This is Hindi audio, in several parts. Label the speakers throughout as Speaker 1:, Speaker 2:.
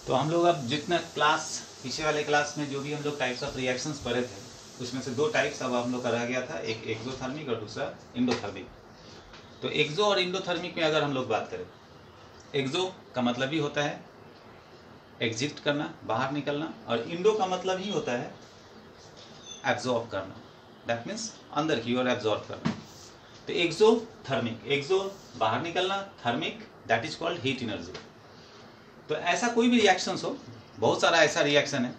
Speaker 1: तो हम लोग अब जितना क्लास पीछे वाले क्लास में जो भी हम लोग टाइप्स ऑफ रिएक्शंस पढ़े थे उसमें से दो टाइप्स अब हम लोग का रह गया था, एक एक्सोथर्मिक और दूसरा इंडोथर्मिक। तो एक्सो और इंडोथर्मिक में अगर हम लोग बात करें, एक्सो का मतलब ही होता है एग्जिट करना, बाहर निकलना, और इंडो का मतलब ही होता है एब्जॉर्ब करना, दैट मीन्स अंदर की ओर एब्जॉर्ब करना। तो एक्सोथर्मिक, एक्सो बाहर निकलना, thermic that is called heat energy. तो ऐसा कोई भी रिएक्शंस हो, बहुत सारा ऐसा रिएक्शन है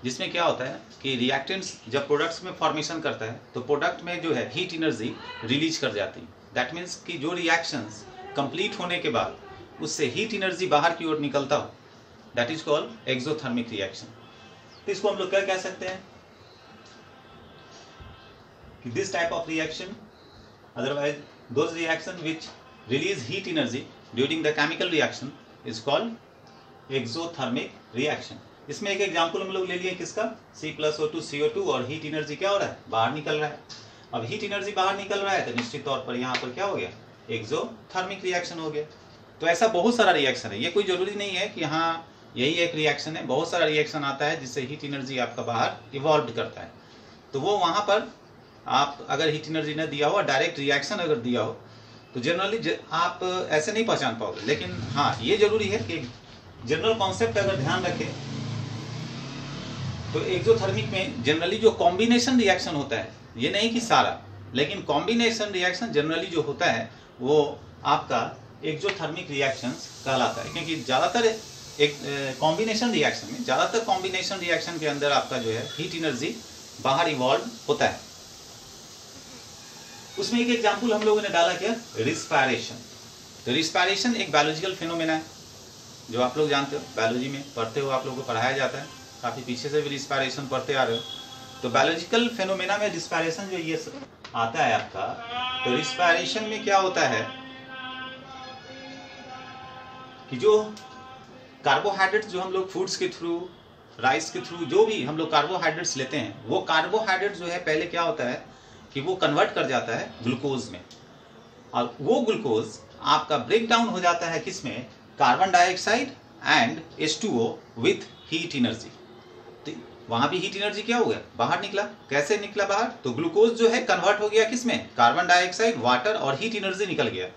Speaker 1: जिसमें क्या होता है कि रिएक्टेंट्स जब प्रोडक्ट्स में फॉर्मेशन करता है तो प्रोडक्ट में जो है हीट एनर्जी रिलीज कर जाती है। दैट मीन्स कि जो रिएक्शंस कंप्लीट होने के बाद उससे हीट एनर्जी बाहर की ओर निकलता हो, that is called exothermic reaction. तो इसको हम लोग क्या कह सकते हैं कि this type of reaction, otherwise those reaction which release heat energy during the chemical reaction is called exothermic reaction. इसमें एक एग्जांपल हम लोग ले लिए किसका, C+O2 CO2, और हीट एनर्जी क्या हो रहा है, बाहर निकल रहा है। अब हीट एनर्जी बाहर निकल रहा है तो निश्चित तौर पर यहाँ पर क्या हो गया, एक्सोथर्मिक रिएक्शन हो गया। तो ऐसा बहुत सारा रिएक्शन है, ये कोई जरूरी नहीं है कि हाँ यही एक रिएक्शन है, बहुत सारा रिएक्शन आता है जिससे हीट एनर्जी आपका बाहर इवॉल्व करता है। तो वो वहाँ पर आप अगर हीट एनर्जी न दिया हो, डायरेक्ट रिएक्शन अगर दिया हो तो जनरली आप ऐसे नहीं पहचान पाओगे। लेकिन हाँ ये जरूरी है कि जनरल कॉन्सेप्ट अगर ध्यान रखें तो एक्सोथर्मिक में जनरली जो कॉम्बिनेशन रिएक्शन होता है, ये नहीं कि सारा, लेकिन कॉम्बिनेशन रिएक्शन जनरली जो होता है वो आपका एक्सोथर्मिक रिएक्शंस कहलाता है। क्योंकि ज़्यादातर एक कॉम्बिनेशन रिएक्शन में, ज़्यादातर कॉम्बिनेशन रिएक्शन के अंदर आपका जो है हीट एनर्जी बाहर इवॉल्व होता है। उसमें एक एग्जाम्पल हम लोगों ने डाला क्या, रिस्पायरेशन। तो रिस्पायरेशन एक बायोलॉजिकल फिनोमेना है जो आप लोग जानते हो, बायोलॉजी में पढ़ते हो, आप लोगों को पढ़ाया जाता है, काफ़ी पीछे से भी रिस्पायरेशन पढ़ते आ रहे हो। तो बायोलॉजिकल फेनोमेना में रिस्पायरेशन जो ये आता है आपका, तो रिस्पायरेशन में क्या होता है कि जो कार्बोहाइड्रेट्स जो हम लोग फूड्स के थ्रू, राइस के थ्रू जो भी हम लोग कार्बोहाइड्रेट्स लेते हैं, वो कार्बोहाइड्रेट जो है पहले क्या होता है कि वो कन्वर्ट कर जाता है ग्लूकोज में, और वो ग्लूकोज आपका ब्रेक डाउन हो जाता है किसमें, carbon dioxide and H2O with heat energy. तो वहां भी हीट एनर्जी क्या हो गया, बाहर निकला। कैसे निकला बाहर, तो ग्लूकोज जो है कन्वर्ट हो गया किसमें, कार्बन डाइऑक्साइड, वाटर, और हीट एनर्जी निकल गया।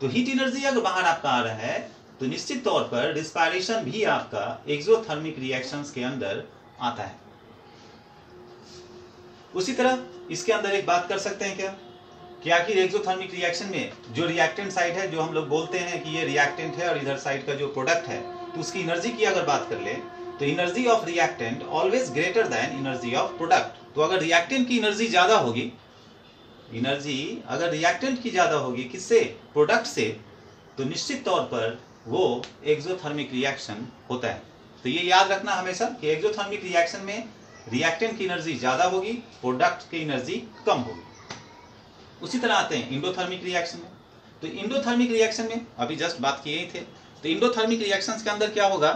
Speaker 1: तो हीट एनर्जी अगर बाहर आपका आ रहा है तो निश्चित तौर पर रिस्पायरेशन भी आपका एक्सोथर्मिक रिएक्शंस के अंदर आता है। उसी तरह इसके अंदर एक बात कर सकते हैं क्या कि आखिर एक्सोथर्मिक रिएक्शन में जो रिएक्टेंट साइड है, जो हम लोग बोलते हैं कि ये रिएक्टेंट है, और इधर साइड का जो प्रोडक्ट है, तो उसकी एनर्जी की अगर बात कर ले तो energy of reactant always greater than energy of product. तो अगर रिएक्टेंट की एनर्जी ज्यादा होगी, एनर्जी अगर रिएक्टेंट की ज्यादा होगी किससे, प्रोडक्ट से, तो निश्चित तौर पर वो एक्सोथर्मिक रिएक्शन होता है। तो ये याद रखना हमेशा कि एक्सोथर्मिक रिएक्शन में रिएक्टेंट की एनर्जी ज्यादा होगी, प्रोडक्ट की एनर्जी कम होगी। उसी तरह आते हैं इंडोथर्मिक रिएक्शन में। तो इंडोथर्मिक रिएक्शन में अभी जस्ट बात किए ही थे। तो इंडोथर्मिक रिएक्शंस के अंदर क्या होगा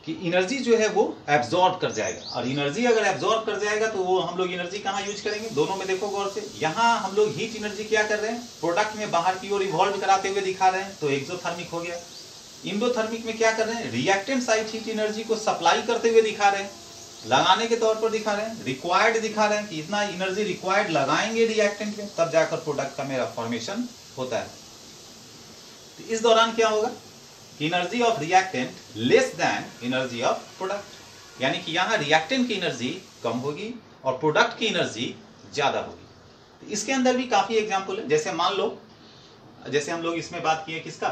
Speaker 1: कि एनर्जी जो है वो एब्जॉर्ब कर जाएगा, और एनर्जी अगर एब्जॉर्ब कर जाएगा तो वो हम लोग एनर्जी कहाँ यूज करेंगे, दोनों में देखो गौर से। यहाँ हम लोग हीट एनर्जी क्या कर रहे हैं, प्रोडक्ट में बाहर की ओर इवॉल्व कराते हुए दिखा रहे हैं, तो एक्सोथर्मिक हो गया। इंडोथर्मिक में क्या कर रहे हैं, रिएक्टेंट साइड हीट एनर्जी को सप्लाई करते हुए दिखा रहे हैं, लगाने के तौर पर दिखा रहे हैं, रिक्वायर्ड दिखा रहे हैं कि इतना एनर्जी रिक्वायर्ड लगाएंगे रिएक्टेंट में, तब जाकर प्रोडक्ट का मेरा फॉर्मेशन होता है। तो इस दौरान क्या होगा, energy of reactant less than energy of product, यानी कि यहाँ रिएक्टेंट की एनर्जी कम होगी और प्रोडक्ट की एनर्जी ज्यादा होगी। तो इसके अंदर भी काफी एग्जांपल है। जैसे मान लो, जैसे हम लोग इसमें बात किए किसका,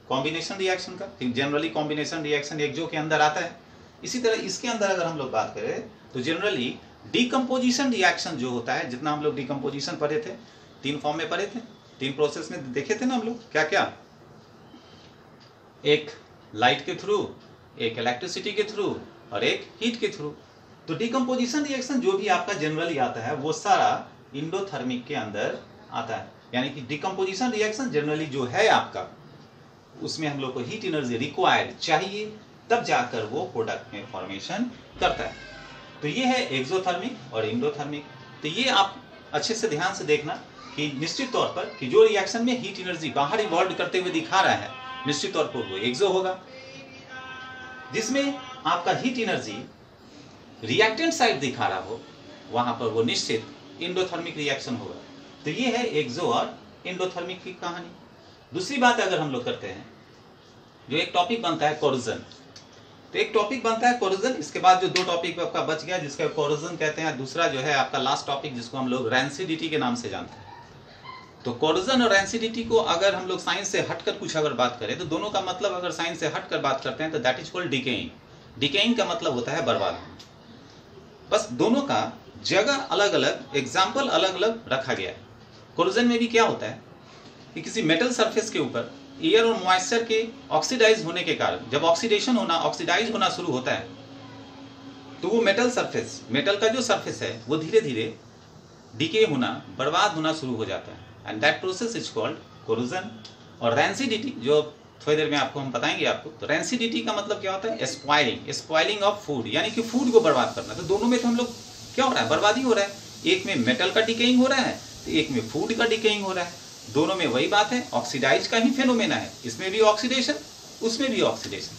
Speaker 1: कॉम्बिनेशन रिएक्शन का। जनरली कॉम्बिनेशन रिएक्शन एक्सो के अंदर आता है। इसी तरह इसके अंदर अगर हम लोग बात करें तो जनरली डिकम्पोजिशन रिएक्शन जो होता है, जितना हम लोग डिकम्पोजिशन पढ़े थे, 3 फॉर्म में पढ़े थे, 3 प्रोसेस में देखे थे ना हम लोग, क्या क्या, एक लाइट के थ्रू, एक इलेक्ट्रिसिटी के थ्रू, और एक हीट के थ्रू। तो डिकम्पोजिशन रिएक्शन जो भी आपका जनरली आता है वो सारा इंडोथर्मिक के अंदर आता है। यानी कि डिकम्पोजिशन रिएक्शन जनरली जो है आपका, उसमें हम लोग को हीट एनर्जी रिक्वायर्ड चाहिए, तब जाकर वो प्रोडक्ट में फॉर्मेशन करता है। तो ये है एक्सोथर्मिक और इंडोथर्मिक। तो ये आप अच्छे से ध्यान से देखना कि निश्चित तौर पर कि जो रिएक्शन में हीट एनर्जी बाहर इवॉल्व करते हुए दिखा रहा है, निश्चित तौर पर वो एक्सो होगा। जिसमें आपका हीट एनर्जी रिएक्टेंट साइड दिखा रहा हो, वहां पर वो निश्चित एंडोथर्मिक रिएक्शन होगा। तो ये है एक्सो और एंडोथर्मिक की कहानी। दूसरी बात अगर हम लोग करते हैं, जो एक टॉपिक बनता है कोरोजन, तो एक टॉपिक बनता है कोरोजन, इसके बाद जो दो टॉपिक आपका बच गया जिसका कोरोजन कहते हैं, दूसरा जो है आपका लास्ट टॉपिक जिसको हम लोग रैंसिडिटी के नाम से जानते हैं। तो कोरोजन और रैंसिडिटी को अगर हम लोग साइंस से हटकर कुछ अगर बात करें तो दोनों का मतलब अगर साइंस से हटकर बात करते हैं तो that is called decaying. Decaying का मतलब होता है बर्बाद होना। बस दोनों का जगह अलग अलग, एग्जाम्पल अलग अलग रखा गया है। कोरोजन में भी क्या होता है कि किसी मेटल सरफेस के ऊपर एयर और मॉइस्चर के ऑक्सीडाइज होने के कारण जब ऑक्सीडेशन होना, ऑक्सीडाइज होना शुरू होता है तो वो मेटल सरफेस, मेटल का जो सरफेस है वो धीरे धीरे डिके होना, बर्बाद होना शुरू हो जाता है, and that process is called corrosion. और रैंसिडिटी जो थोड़ी देर में आपको हम बताएंगे आपको, तो रैंसिडिटी का मतलब क्या होता है? स्पॉइलिंग, स्पॉइलिंग ऑफ फूड, यानी कि फूड को बर्बाद करना। तो दोनों में तो हम लोग क्या हो रहा है? बर्बादी हो रहा है। एक में मेटल का डिकेइंग हो रहा है तो एक में फूड का डिकेइंग हो रहा है। दोनों में वही बात है, ऑक्सीडाइज का ही फेनोमेना है। इसमें भी ऑक्सीडेशन, उसमें भी ऑक्सीडेशन।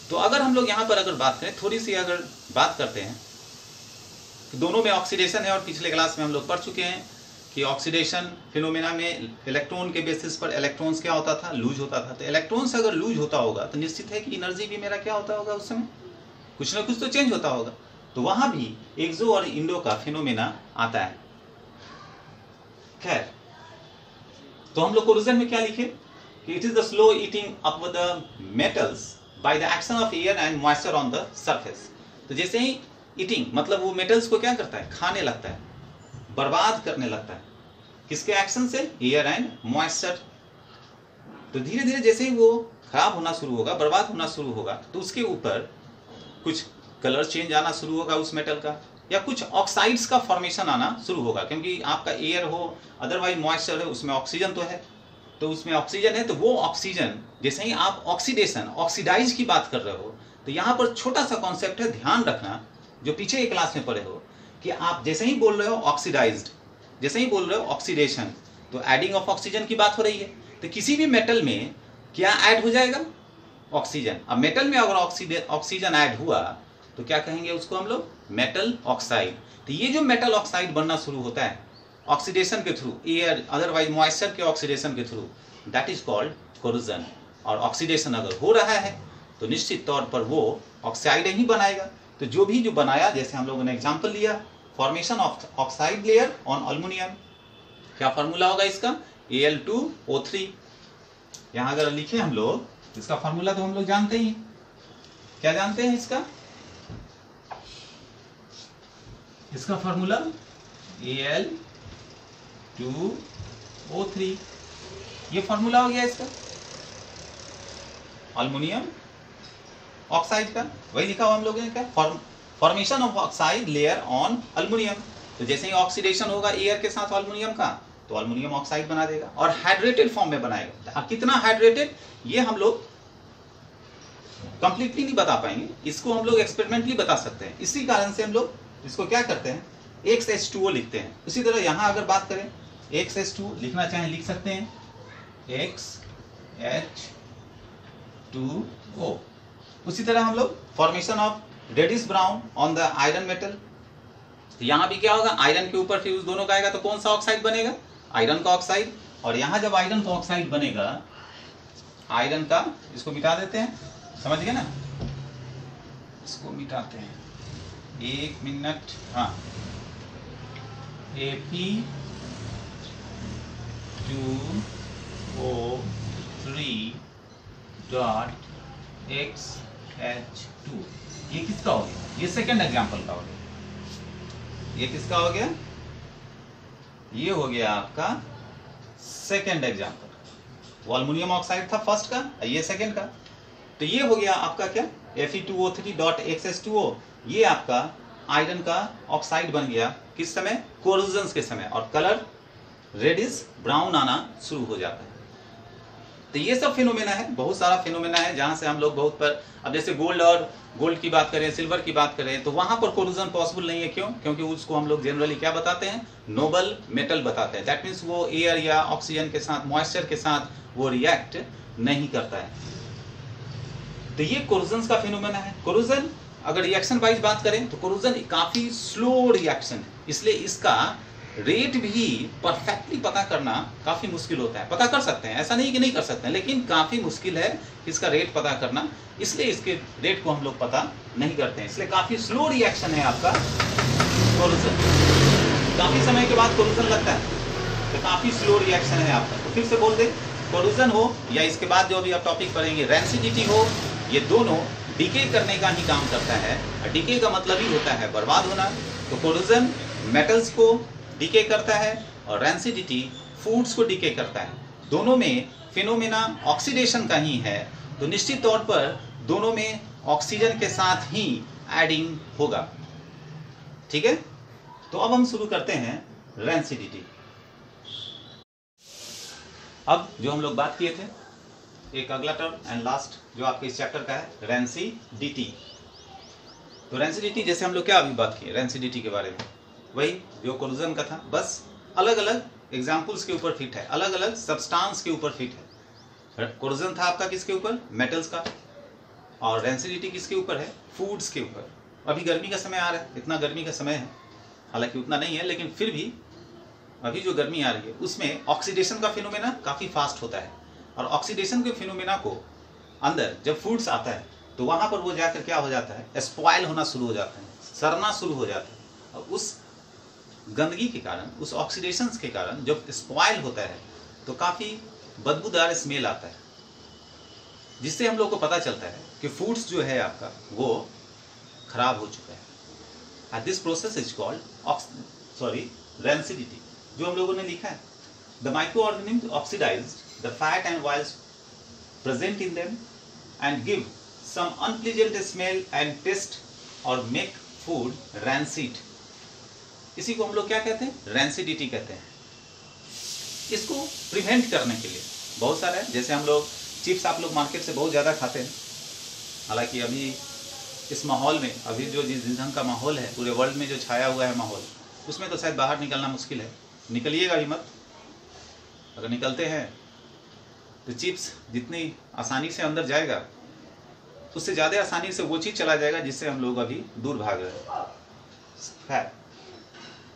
Speaker 1: तो अगर हम लोग यहाँ पर अगर बात करें, थोड़ी सी अगर बात करते हैं तो दोनों में ऑक्सीडेशन है। और पिछले क्लास में हम लोग पढ़ चुके हैं कि ऑक्सीडेशन फिनोमेना में इलेक्ट्रॉन के बेसिस पर इलेक्ट्रॉन्स क्या होता था? लूज होता था। तो इलेक्ट्रॉन्स अगर लूज होता होगा तो निश्चित है कि एनर्जी भी मेरा क्या होता होगा? उस समय कुछ ना कुछ तो चेंज होता होगा। तो वहां भी एक्सो और इंडो का फिनोमेना आता है। खैर, तो हम लोग कोरोजन में क्या लिखे कि it is the slow eating up the metals by the action of air and moisture on the surface. तो जैसे ही ईटिंग मतलब वो मेटल्स को क्या करता है? खाने लगता है, बर्बाद करने लगता है। किसके एक्शन से? Air and moisture. तो धीरे धीरे जैसे ही वो खराब होना शुरू होगा, बर्बाद होना शुरू होगा, तो उसके ऊपर कुछ कलर चेंज आना शुरू होगा उस मेटल का, या कुछ ऑक्साइड्स का फॉर्मेशन आना शुरू होगा। क्योंकि आपका एयर हो, अदरवाइज मॉइस्चर है, उसमें ऑक्सीजन तो है, तो उसमें ऑक्सीजन है, तो वो ऑक्सीजन जैसे ही आप ऑक्सीडेशन, ऑक्सीडाइज की बात कर रहे हो, तो यहाँ पर छोटा सा कॉन्सेप्ट है, ध्यान रखना, जो पीछे एक क्लास में पढ़े हो, कि आप जैसे ही बोल रहे हो ऑक्सीडाइज्ड, जैसे ही बोल रहे हो ऑक्सीडेशन, तो एडिंग ऑफ ऑक्सीजन की बात हो रही है। तो किसी भी मेटल में क्या ऐड हो जाएगा? ऑक्सीजन। अब मेटल में अगर ऑक्सीजन ऐड हुआ तो क्या कहेंगे उसको हम लोग? Metal oxide. तो ये जो मेटल ऑक्साइड बनना शुरू होता है ऑक्सीडेशन के थ्रू, एयर अदरवाइज मॉइस्चर के ऑक्सीडेशन के through, that is called corrosion. और ऑक्सीडेशन अगर हो रहा है तो निश्चित तौर पर वो ऑक्साइड ही बनाएगा। तो जो भी जो बनाया, जैसे हम लोगों ने एग्जांपल लिया, formation of oxide layer on aluminium, क्या फार्मूला होगा इसका? Al2O3। यहां अगर लिखे हम लोग इसका फार्मूला तो हम लोग जानते ही, क्या जानते हैं इसका? इसका फार्मूला Al2O3, ये फार्मूला हो गया इसका एल्युमिनियम ऑक्साइड का। वही लिखा हुआ हम लोगों ने, क्या? Formation of oxide layer on aluminium. तो जैसे ही ऑक्सीडेशन होगा एयर के साथ एल्युमिनियम का, तो एल्युमिनियम ऑक्साइड बना देगा और हाइड्रेटेड फॉर्म में बनाएगा। कितना हाइड्रेटेड ये हम लोग कंप्लीटली नहीं बता पाएंगे, इसको हम लोग एक्सपेरिमेंटली बता सकते हैं। इसी कारण से हम लोग इसको क्या करते हैं? XH2O लिखते हैं। उसी तरह यहां अगर बात करें, XH2 लिखना चाहें लिख सकते हैं, XH2O। उसी तरह हम लोग formation of reddish brown on the iron metal, तो यहां भी क्या होगा? आयरन के ऊपर फ्यूज दोनों का आएगा, तो कौन सा ऑक्साइड बनेगा? आयरन का ऑक्साइड। और यहां जब आयरन का ऑक्साइड बनेगा, आयरन का, इसको मिटा देते हैं, समझ गए ना? इसको मिटाते हैं, एक मिनट। हाँ, Fe2O3.XH2, ये किसका हो गया? ये सेकेंड एग्जाम्पल का हो गया। ये किसका हो गया? ये हो गया आपका सेकेंड एग्जाम्पल। वो एल्युमिनियम ऑक्साइड था फर्स्ट का, ये सेकेंड का। तो ये हो गया आपका क्या? Fe2O3.XH2O। ये आपका आयरन का ऑक्साइड बन गया किस समय? कोरोजन के समय, और कलर रेडिश ब्राउन आना शुरू हो जाता है। तो ये सब फिनोमेना है, बहुत सारा फिनोमेना है जहां से हम लोग बहुत पर, अब जैसे गोल्ड की बात करें, सिल्वर की बात करें, तो वहां पर कोरोजन पॉसिबल नहीं है। क्यों? क्योंकि उसको हम लोग जनरली क्या बताते हैं? नोबल मेटल बताते हैं। दैट मीन्स वो एयर या ऑक्सीजन के साथ, मॉइस्चर के साथ वो रिएक्ट नहीं करता है। तो ये कोरोजन का फिनोमेना है। कोरोजन अगर रिएक्शन वाइज बात करें तो कोरोजन काफी स्लो रिएक्शन है, इसलिए इसका रेट भी परफेक्टली पता करना काफी मुश्किल होता है। पता कर सकते हैं, ऐसा नहीं कि नहीं कर सकते हैं, लेकिन काफी मुश्किल है इसका रेट पता करना, इसलिए इसके रेट को हम लोग पता नहीं करते हैं। इसलिए काफी स्लो रिएक्शन है आपका कोरोजन। काफी समय के बाद कोरोजन लगता है तो काफी स्लो रिएक्शन है आपका। तो फिर से बोल दे, कोरोजन हो या इसके बाद जो अभी आप टॉपिक पढ़ेंगे रेंसिडिटी हो, ये दोनों डीके करने का ही काम करता है। डीके का मतलब ही होता है बर्बाद होना। तो कोरोजन मेटल्स को डीके करता है और रेंसिडिटी फूड्स को डीके करता है। दोनों में फिनोमेना ऑक्सीडेशन का ही है, तो निश्चित तौर पर दोनों में ऑक्सीजन के साथ ही एडिंग होगा। ठीक है, तो अब हम शुरू करते हैं रेंसिडिटी। अब जो हम लोग बात किए थे, एक अगला टर्म एंड लास्ट जो आपके इस चैप्टर का है, रेंसिडिटी। तो रेंसिडिटी जैसे हम लोग क्या अभी बात किए रेंसिडिटी के बारे में, वही जो कोरोजन का था, बस अलग अलग एग्जाम्पल्स के ऊपर फिट है, अलग अलग सब्सटेंस के ऊपर फिट है। कोरोजन था आपका किसके ऊपर, मेटल्स का, और रेंसिडिटी किसके ऊपर है, फूड्स के ऊपर। अभी गर्मी का समय आ रहा है, इतना गर्मी का समय है, हालांकि उतना नहीं है, लेकिन फिर भी अभी जो गर्मी आ रही है उसमें ऑक्सीडेशन का फिनोमेना काफी फास्ट होता है। और ऑक्सीडेशन के फिनोमेना को अंदर जब फूड्स आता है तो वहां पर वो जाकर क्या हो जाता है, स्पॉइल होना शुरू हो जाता है, सड़ना शुरू हो जाता है। और उस गंदगी के कारण, उस ऑक्सीडेशन के कारण जब स्पॉइल होता है तो काफी बदबूदार स्मेल आता है, जिससे हम लोग को पता चलता है कि फूड्स जो है आपका वो खराब हो चुका है। This process is called rancidity. जो हम लोगों ने लिखा है, the microorganism oxidised the fat and oils present in them and give some unpleasant smell and taste or make food rancid। इसी को हम लोग क्या कहते हैं, रेंसिडिटी कहते हैं। इसको प्रिवेंट करने के लिए बहुत सारा है, जैसे हम लोग चिप्स आप लोग मार्केट से बहुत ज़्यादा खाते हैं। हालांकि अभी इस माहौल में, अभी जो जिस ढंग का माहौल है पूरे वर्ल्ड में जो छाया हुआ है माहौल, उसमें तो शायद बाहर निकलना मुश्किल है। निकलिएगा भी मत, अगर निकलते हैं तो चिप्स जितनी आसानी से अंदर जाएगा उससे ज़्यादा आसानी से वो चीज़ चला जाएगा जिससे हम लोग अभी दूर भाग रहे हैं।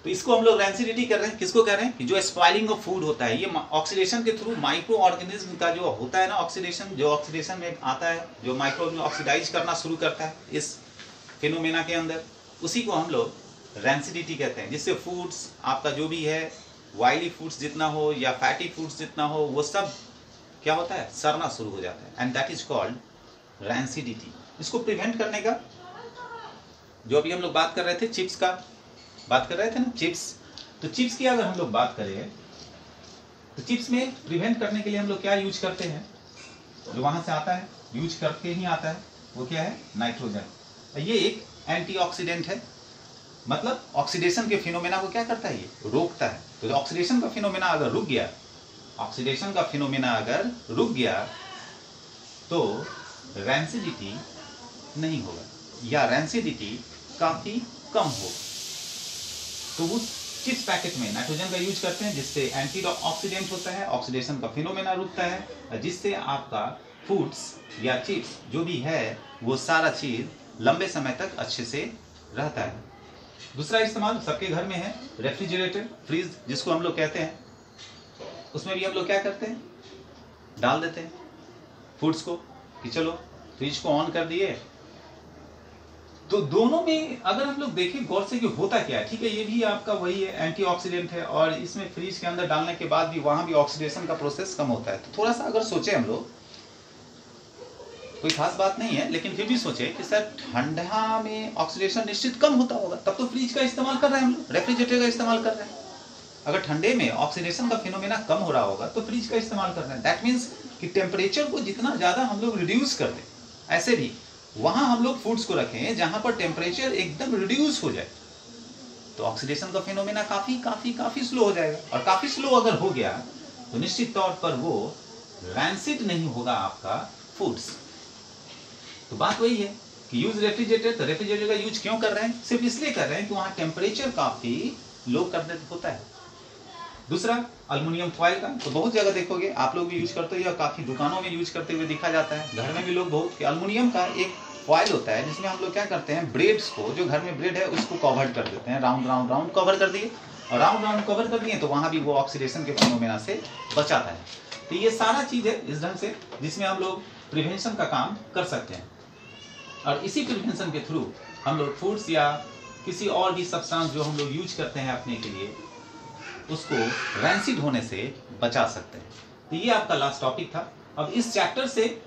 Speaker 1: तो इसको हम लोग रेंसिडिटी कर रहे हैं। किसको कह रहे हैं कि जो स्पॉइलिंग ऑफ फूड होता है, ये ऑक्सीडेशन के थ्रू माइक्रो ऑर्गेनिज्म का जो होता है ना, ऑक्सीडेशन, जो ऑक्सीडेशन में आता है, जो माइक्रो ऑक्सीडाइज करना शुरू करता है इस फिनोमेना के अंदर, उसी को हम लोग रेंसिडिटी कहते हैं। जिससे फूड्स आपका जो भी है, ऑयली फूड्स जितना हो या फैटी फूड्स जितना हो, वो सब क्या होता है, सड़ना शुरू हो जाता है, and that is called rancidity. इसको प्रिवेंट करने का जो अभी हम लोग बात कर रहे थे, चिप्स का बात कर रहे थे ना, चिप्स। तो चिप्स की अगर हम लोग बात करें तो चिप्स में प्रिवेंट करने के लिए हम लोग क्या यूज करते हैं, जो वहां से आता है, यूज करके ही आता है, वो क्या है, नाइट्रोजन। ये एक एंटीऑक्सीडेंट है, मतलब ऑक्सीडेशन के फिनोमेना को क्या करता है, ये रोकता है। तो ऑक्सीडेशन का फिनोमेना अगर रुक गया, ऑक्सीडेशन का फिनोमेना अगर रुक गया तो रेंसिडिटी नहीं होगा, या रेंसिडिटी काफी कम होगा। तो उस चिप्स पैकेट में नाइट्रोजन का यूज करते हैं, जिससे एंटी ऑक्सीडेंट होता है, ऑक्सीडेशन का फिनोमेना रुकता है, जिससे आपका फूड्स या चिप्स जो भी है वो सारा चीज लंबे समय तक अच्छे से रहता है। दूसरा इस्तेमाल सबके घर में है, रेफ्रिजरेटर, फ्रीज जिसको हम लोग कहते हैं। उसमें भी हम लोग क्या करते हैं, डाल देते हैं फूड्स को, कि चलो फ्रिज को ऑन कर दिए। तो दोनों में अगर हम लोग देखें गौर से कि होता क्या है, ठीक है, ये भी आपका वही है, एंटीऑक्सीडेंट है, और इसमें फ्रिज के अंदर डालने के बाद भी वहां भी ऑक्सीडेशन का प्रोसेस कम होता है। तो थोड़ा सा अगर सोचे हम लोग, कोई खास बात नहीं है, लेकिन फिर भी सोचे कि सर ठंडा में ऑक्सीडेशन निश्चित कम होता होगा, तब तो फ्रिज का इस्तेमाल कर रहे हैं हम लोग, रेफ्रिजरेटर का इस्तेमाल कर रहे हैं। अगर ठंडे में ऑक्सीडेशन का फिनोमेना कम हो रहा होगा तो फ्रिज का इस्तेमाल कर रहे हैं। दैट मीन्स कि टेम्परेचर को जितना ज्यादा हम लोग रिड्यूस कर दें, ऐसे भी वहां हम लोग फूड्स को रखें जहां पर टेम्परेचर एकदम रिड्यूस हो जाए, तो ऑक्सीडेशन का फिनोमेना काफी काफी काफी स्लो हो जाएगा। और काफी स्लो अगर हो गया तो निश्चित तौर पर वो रैंसिड नहीं होगा आपका फूड्स। तो बात वही है कि यूज रेफ्रिजरेटर, तो रेफ्रिजरेटर का यूज क्यों कर रहे हैं, सिर्फ इसलिए कर रहे हैं कि वहां टेम्परेचर काफी लो कर होता है, दूसरा अल्युमिनियम फॉइल का, तो बहुत जगह देखोगे आप लोग भी यूज करते हो या काफी दुकानों में यूज करते हुए दिखा जाता है, घर में भी लोग बहुत। अल्युमिनियम का एक फॉइल होता है जिसमें हम लोग क्या करते हैं, ब्रेड्स को, जो घर में ब्रेड है उसको कवर कर देते हैं, राउंड राउंड राउंड कवर कर दिए, और राउंड राउंड कवर कर दिए तो वहां भी वो ऑक्सीडेशन के फिनोमेना से बचाता है। तो ये सारा चीज है इस ढंग से जिसमें हम लोग प्रिवेंशन का काम कर सकते हैं, और इसी प्रिवेंशन के थ्रू हम लोग फूड्स या किसी और भी सब्सटेंस जो हम लोग यूज करते हैं अपने के लिए, उसको रैंसिड होने से बचा सकते हैं। तो ये आपका लास्ट टॉपिक था। अब इस चैप्टर से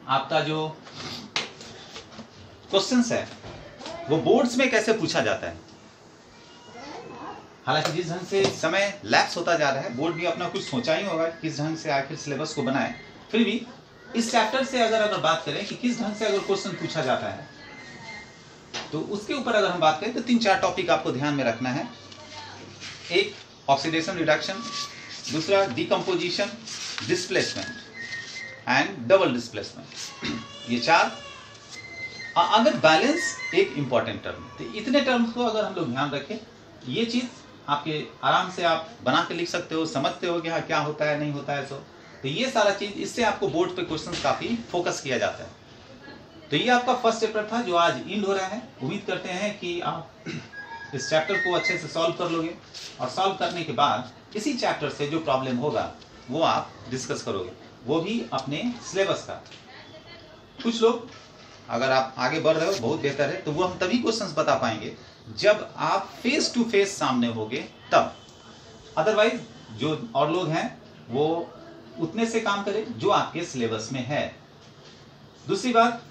Speaker 1: आपका जो क्वेश्चंस है वो बोर्ड्स में कैसे पूछा जाता है। हालांकि जिस ढंग से समय लैप्स होता जा रहा है, बोर्ड भी अपना कुछ सोचा ही होगा किस ढंग से आखिर सिलेबस को बनाए, फिर भी इस चैप्टर से अगर बात करें कि किस ढंग से अगर क्वेश्चन पूछा जाता है, तो उसके ऊपर अगर हम बात करें तो 3-4 टॉपिक आपको ध्यान में रखना है। एक ऑक्सीडेशन रिडक्शन, दूसरा decomposition, displacement and double displacement. ये 4। अगर बैलेंस एक इंपॉर्टेंट टर्म, तो इतने टर्म्स को अगर हम लोग ध्यान रखें, ये चीज आपके आराम से आप बना के लिख सकते हो, समझते हो कि हाँ क्या होता है नहीं होता है। तो ये सारा चीज, इससे आपको बोर्ड पे क्वेश्चंस काफी फोकस किया जाता है। तो ये आपका फर्स्ट चैप्टर था जो आज एंड हो रहा है। उम्मीद करते हैं कि आप इस चैप्टर को अच्छे से सॉल्व कर लोगे, और सॉल्व करने के बाद इसी चैप्टर से जो प्रॉब्लम होगा वो आप डिस्कस करोगे, वो भी अपने सिलेबस का। कुछ लोग, अगर आप आगे बढ़ रहे हो बहुत बेहतर है, तो वो हम तभी क्वेश्चंस बता पाएंगे जब आप फेस टू फेस सामने होगे तब। अदरवाइज जो और लोग हैं वो उतने से काम करें जो आपके सिलेबस में है। दूसरी बात,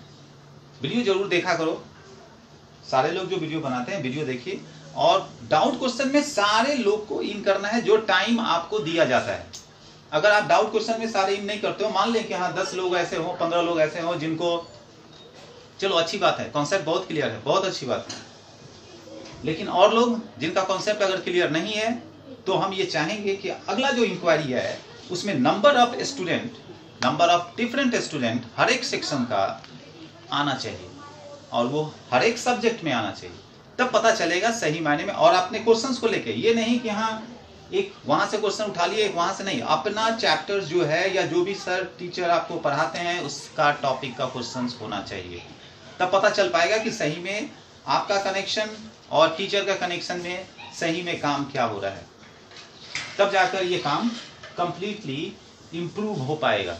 Speaker 1: वीडियो जरूर देखा करो। सारे लोग जो वीडियो बनाते हैं वीडियो देखिए, और डाउट क्वेश्चन में सारे लोग को इन करना है जो टाइम आपको दिया जाता है। अगर आप डाउट क्वेश्चन में सारे इन नहीं करते हो, मान लें कि हाँ 10 लोग ऐसे हो, 15 लोग ऐसे हो जिनको, चलो अच्छी बात है, कॉन्सेप्ट बहुत क्लियर है, बहुत अच्छी बात है, लेकिन और लोग जिनका कॉन्सेप्ट अगर क्लियर नहीं है, तो हम ये चाहेंगे कि अगला जो इंक्वायरी है उसमें number of student, number of different student हर एक सेक्शन का आना चाहिए, और वो हर एक सब्जेक्ट में आना चाहिए। तब पता चलेगा सही मायने में। और अपने क्वेश्चंस को लेके ये नहीं कि हाँ एक वहां से क्वेश्चन उठा लिए, एक वहां से नहीं, अपना चैप्टर जो है या जो भी सर टीचर आपको पढ़ाते हैं उसका टॉपिक का क्वेश्चंस होना चाहिए। तब पता चल पाएगा कि सही में आपका कनेक्शन और टीचर का कनेक्शन में सही में काम क्या हो रहा है। तब जाकर ये काम कंप्लीटली इम्प्रूव हो पाएगा।